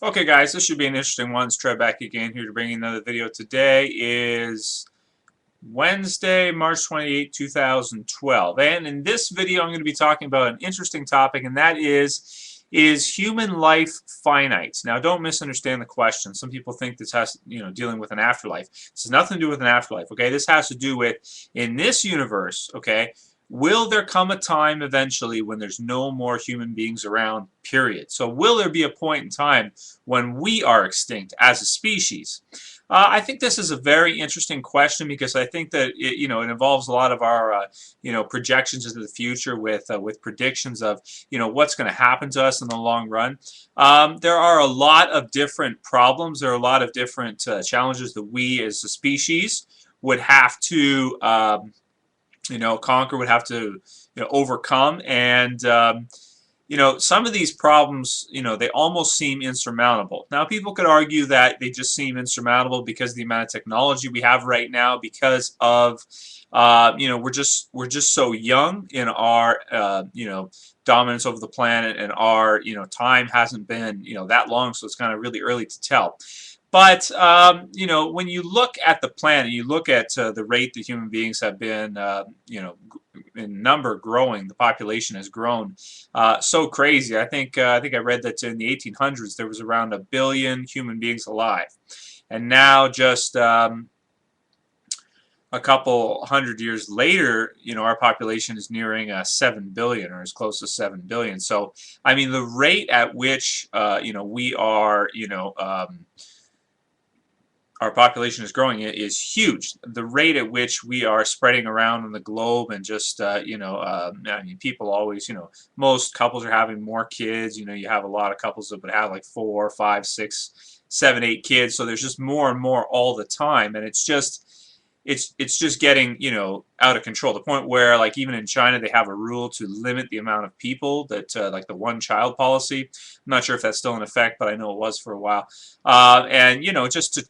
Okay guys, this should be an interesting one. It's Trev back again here to bring you another video. Today is Wednesday, March 28, 2012. And in this video I'm going to be talking about an interesting topic, and that is human life finite? Now don't misunderstand the question. Some people think this has, dealing with an afterlife. This has nothing to do with an afterlife, okay? This has to do with, in this universe, okay, will there come a time eventually when there's no more human beings around, period? So will there be a point in time when we are extinct as a species? I think this is a very interesting question because I think that it involves a lot of our projections into the future with predictions of what's going to happen to us in the long run. There are a lot of different problems. There are a lot of different challenges that we as a species would have to conquer, would have to overcome, and some of these problems, they almost seem insurmountable. Now, people could argue that they just seem insurmountable because of the amount of technology we have right now, because of we're just so young in our dominance over the planet, and our time hasn't been that long, so it's kind of really early to tell. But when you look at the planet, you look at the rate that human beings have been, in number growing. The population has grown so crazy. I think I read that in the 1800s there was around 1 billion human beings alive, and now just a couple hundred years later, our population is nearing 7 billion, or as close to 7 billion. So, I mean, the rate at which we are, our population is growing is huge. The rate at which we are spreading around on the globe, and just I mean, people always, most couples are having more kids. You have a lot of couples that would have like 4, 5, 6, 7, 8 kids. So there's just more and more all the time, and it's just getting out of control, to the point where, like, even in China they have a rule to limit the amount of people that like the one-child policy. I'm not sure if that's still in effect, but I know it was for a while. And just to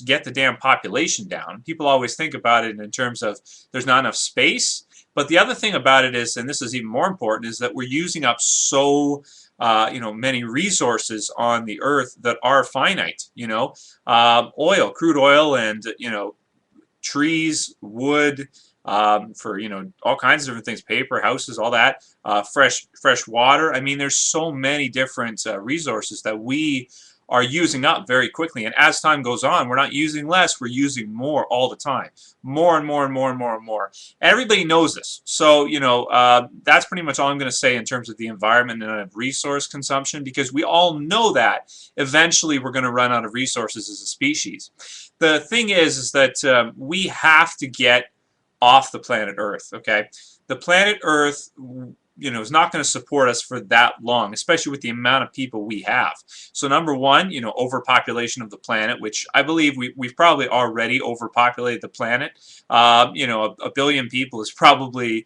get the damn population down. People always think about it in terms of there's not enough space, but the other thing about it is, and this is even more important, is that we're using up so many resources on the earth that are finite. Oil, crude oil, and trees, wood, for all kinds of different things, paper, houses, all that, fresh water. I mean, there's so many different resources that we are using up very quickly, and as time goes on, we're not using less, we're using more all the time, more and more and more and more and more. Everybody knows this. So that's pretty much all I'm going to say in terms of the environment and of resource consumption, because we all know that eventually we're going to run out of resources as a species. The thing is that we have to get off the planet Earth. Okay, the planet Earth is not going to support us for that long, especially with the amount of people we have. So number one, overpopulation of the planet, which I believe we've probably already overpopulated the planet. 1 billion people is probably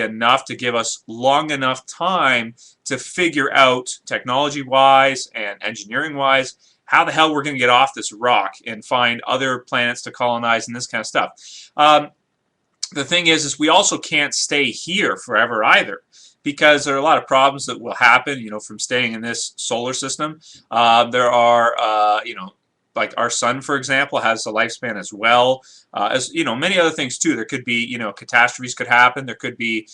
enough to give us long enough time to figure out, technology-wise and engineering-wise, how the hell we're going to get off this rock and find other planets to colonize and this kind of stuff. The thing is we also can't stay here forever either, because there are a lot of problems that will happen, from staying in this solar system. There are, like our sun, for example, has a lifespan as well as, many other things too. There could be, catastrophes could happen. There could be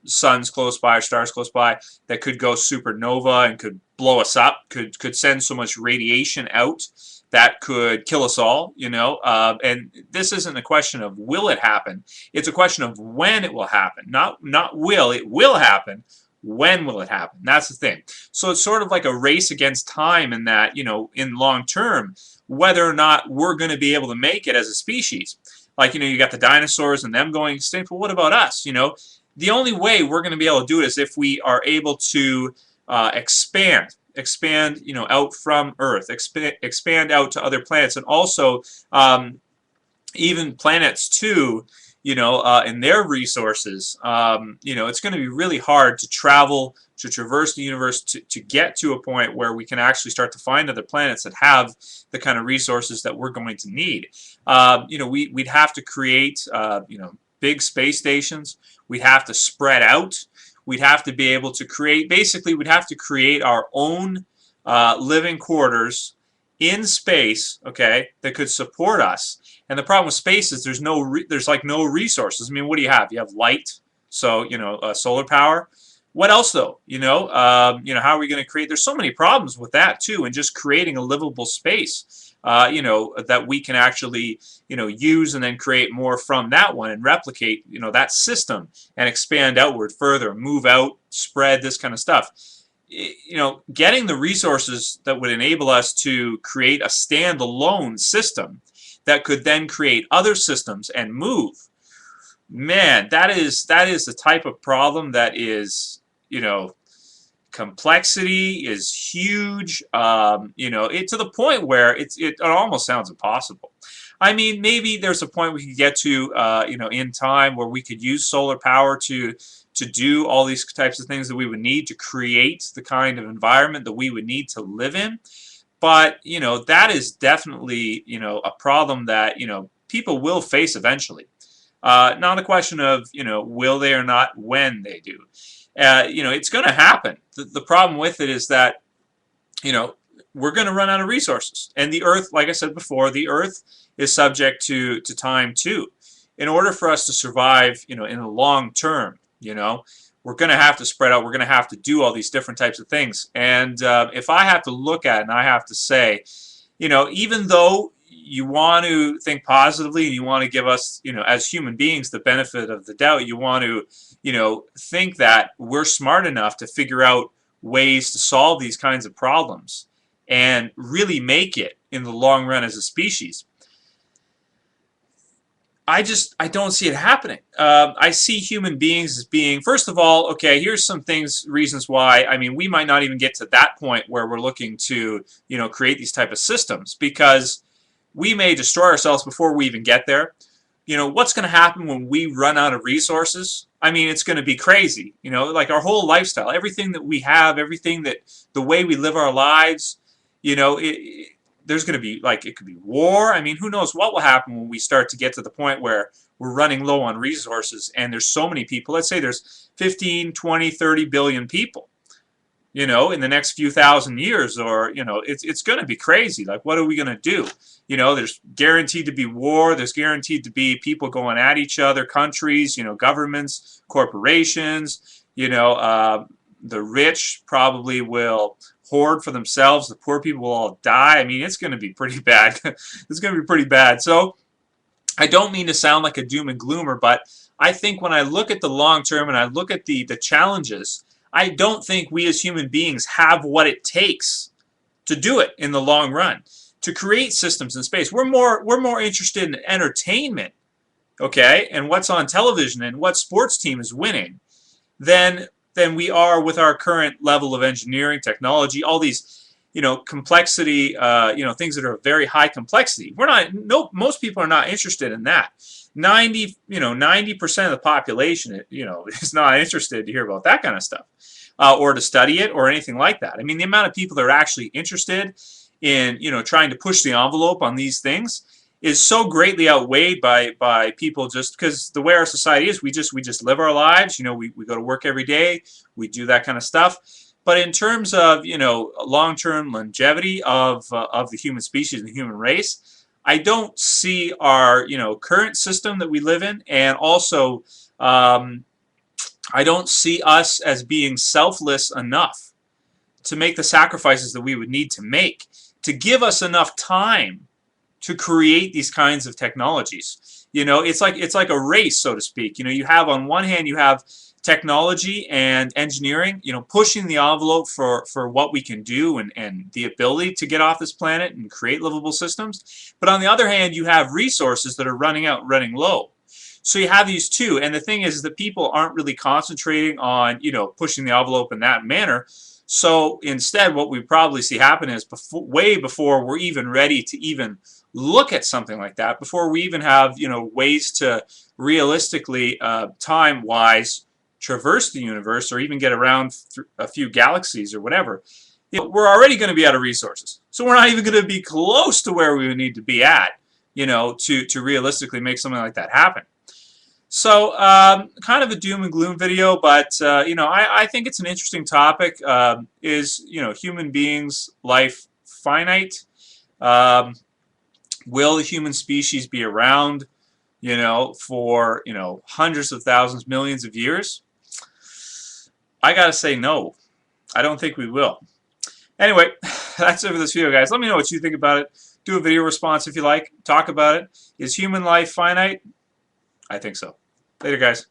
suns close by or stars close by that could go supernova and could blow us up, could send so much radiation out that could kill us all, and this isn't a question of will it happen, it's a question of when it will happen. Not will, it will happen. When will it happen? That's the thing. So it's sort of like a race against time, in that, in long term, whether or not we're going to be able to make it as a species. Like, you got the dinosaurs and them going extinct, but what about us? The only way we're going to be able to do it is if we are able to expand, out from Earth, expand out to other planets, and also even planets too, in their resources. It's going to be really hard to travel, to traverse the universe, to get to a point where we can actually start to find other planets that have the kind of resources that we're going to need. We'd have to create, big space stations. We'd have to spread out. We'd have to be able to create, basically we'd have to create our own living quarters in space, okay, that could support us. And the problem with space is there's like no resources. I mean, what do you have? You have light, so solar power. What else though? How are we going to create? There's so many problems with that too, and just creating a livable space. That we can actually use and then create more from that one and replicate that system and expand outward further, move out, spread, this kind of stuff. Getting the resources that would enable us to create a standalone system that could then create other systems and move. Man, that is the type of problem that is, complexity is huge. It to the point where it almost sounds impossible. I mean, maybe there's a point we could get to, in time where we could use solar power to do all these types of things that we would need to create the kind of environment that we would need to live in. But, that is definitely, a problem that, people will face eventually. Not a question of, will they or not, when they do. It's going to happen. The problem with it is that, we're going to run out of resources. And the Earth, like I said before, the Earth is subject to time too. In order for us to survive, in the long term, we're going to have to spread out. We're going to have to do all these different types of things. And if I have to look at it and I have to say, even though you want to think positively and you want to give us, as human beings, the benefit of the doubt, you want to, think that we're smart enough to figure out ways to solve these kinds of problems and really make it in the long run as a species. I don't see it happening. I see human beings as being, first of all, okay, here's some reasons why. I mean, we might not even get to that point where we're looking to, create these type of systems, because we may destroy ourselves before we even get there. What's going to happen when we run out of resources? I mean, it's going to be crazy. Like our whole lifestyle, everything that we have, everything the way we live our lives, there's going to be, like, it could be war. I mean, who knows what will happen when we start to get to the point where we're running low on resources and there's so many people. Let's say there's 15, 20, 30 billion people, in the next few thousand years, or, it's going to be crazy. Like, what are we going to do? There's guaranteed to be war. There's guaranteed to be people going at each other, countries, governments, corporations, the rich probably will hoard for themselves. The poor people will all die. I mean, it's going to be pretty bad. It's going to be pretty bad. So I don't mean to sound like a doom and gloomer, but I think when I look at the long term and I look at the challenges, I don't think we as human beings have what it takes to do it in the long run, to create systems in space. We're more interested in entertainment, okay, and what's on television and what sports team is winning than we are with our current level of engineering, technology, all these, complexity, things that are very high complexity. Most people are not interested in that. 90% of the population, is not interested to hear about that kind of stuff, or to study it or anything like that. I mean, the amount of people that are actually interested in, trying to push the envelope on these things is so greatly outweighed by people, just because the way our society is, we just live our lives. We go to work every day, we do that kind of stuff. But in terms of long-term longevity of the human species and the human race, I don't see our current system that we live in, and also I don't see us as being selfless enough to make the sacrifices that we would need to make to give us enough time to create these kinds of technologies. It's like a race, so to speak. You have, on one hand, you have technology and engineering, pushing the envelope for what we can do and the ability to get off this planet and create livable systems. But on the other hand, you have resources that are running out, running low. So you have these two, and the thing is that people aren't really concentrating on, pushing the envelope in that manner. So instead, what we probably see happen is way before we're even ready to even look at something like that, before we even have ways to realistically, time-wise, traverse the universe or even get around a few galaxies or whatever, we're already going to be out of resources. So we're not even going to be close to where we would need to be at, to realistically make something like that happen. So, kind of a doom and gloom video, but I think it's an interesting topic. Is human beings' life finite? Um, will the human species be around, for hundreds of thousands, millions of years? I gotta say no. I don't think we will. Anyway, that's it for this video, guys. Let me know what you think about it. Do a video response if you like. Talk about it. Is human life finite? I think so. Later, guys.